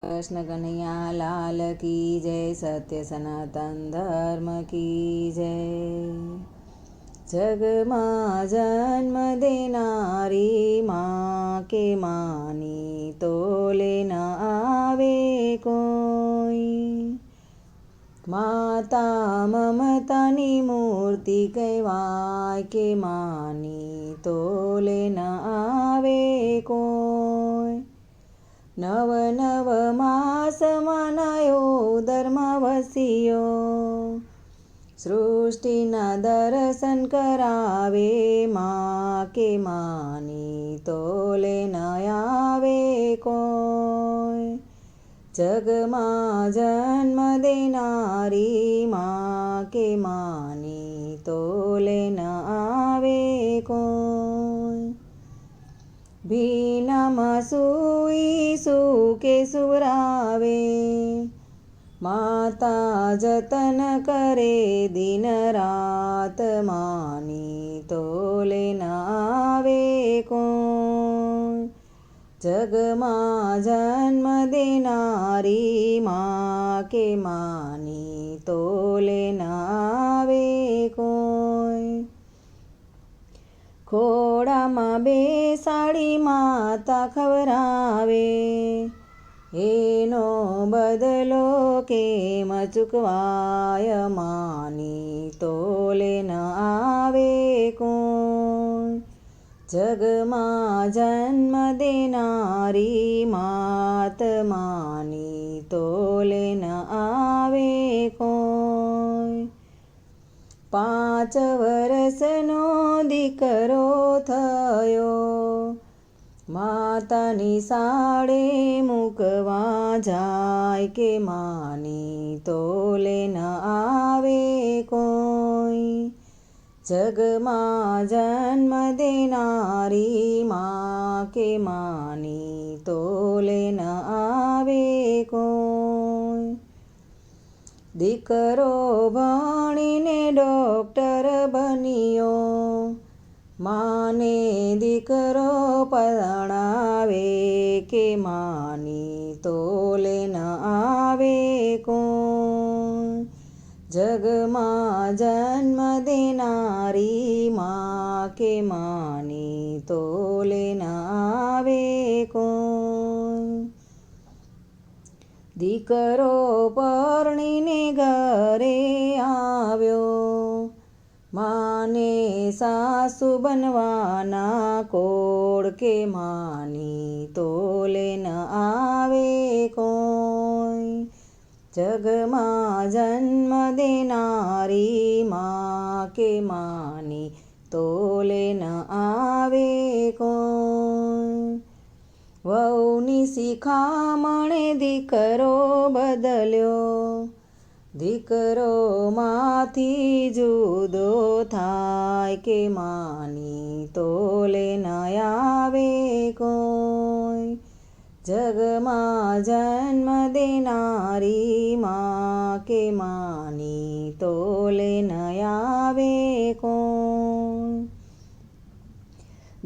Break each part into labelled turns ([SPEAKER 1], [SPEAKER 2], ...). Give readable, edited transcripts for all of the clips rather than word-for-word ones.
[SPEAKER 1] कृष्ण कन्हैया लाल की जय। सत्य सनातन धर्म की जय। जग माँ जन्म देनारी माँ के मानी तोले न आवे कोई। माता ममतानी मूर्ति कहवाय के मानी तोले न आवे कोई। नव नव मास मनायो धर्म वसियो। सृष्टिना दर्शन करावे माँ के मानी तोले न आवे कोई। जग माँ जन्म देनारी माँ के मानी तोले न आवे कोई। भीनाમાં સૂઈ સૂકે સુવરાવે માતા જતન કરે દિન રાત માની તોલે ન આવે કોણ। જગમાં જન્મ દેનારી માँ કે માની તોલે ન આવે કોઈ। ખોડામાં બેસાડી માતા ખવરાવે એનો બદલો કેમ ચૂકવાય માની તોલે ન આવે કોણ। જગમાં જન્મ દેનારી માત માની તોલે ન આવે કોઈ। 5 વર્ષનો દીકરો થયો માતાની સાડે મૂકવા જાય કે માની તોલે ન આવે કોઈ। જગમાં જન્મ દેનારી માँ કે માની તોલે ન આવે કોઈ। દીકરો ભણીને ડોક્ટર બન્યો માને દીકરો પરણાવે કે માની તોલે ન આવે કોણ। જગમાં જન્મ દેનારી માँ કે માની તોલે ન આવે કોણ। દીકરો પરણીને ઘરે આવ્યો માને સાસુ બનવાના કોળ કે માની તોલે ન આવે કોઈ। જગમાં જન્મ દેનારી માँ કે માની તોલે ન આવે કોઈ। વહુની શિખામણે દીકરો બદલ્યો દીકરો માંથી જુદો થાય કે માની તોલે ન આવે કોઈ। જગમાં જન્મ દેનારી માँ કે માની તોલે ન આવે કોઈ।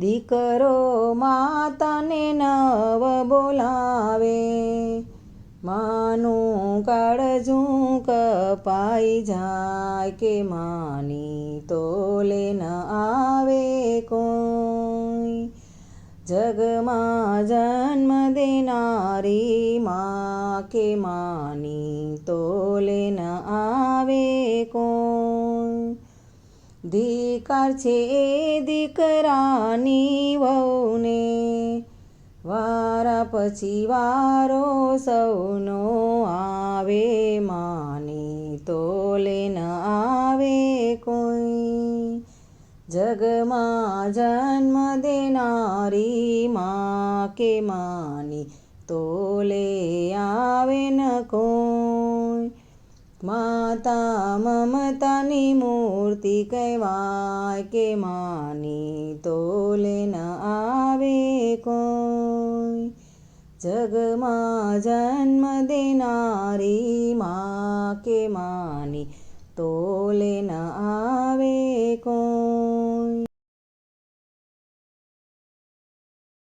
[SPEAKER 1] દીકરો માતાને નવ બોલાવે માનું કાળજું કપાઈ જાય કે માની તોલે ન આવે કોઈ। જગમાં જન્મ દેનારી માँ કે માની તોલે ન આવે કોઈ। ધિકાર છે એ દીકરાની વહુને વારા પછી વારો સૌનો આવે માની તોલે ન આવે કોઈ। જગમાં જન્મ દેનારી માँ કે માની તોલે આવે ન કોઈ। માતા મમતાની મૂર્તિ કહેવાય કે માની તોલે ન આવે કોઈ। જગમાં જન્મ દેનારી માँ કે માની તોલે ન આવે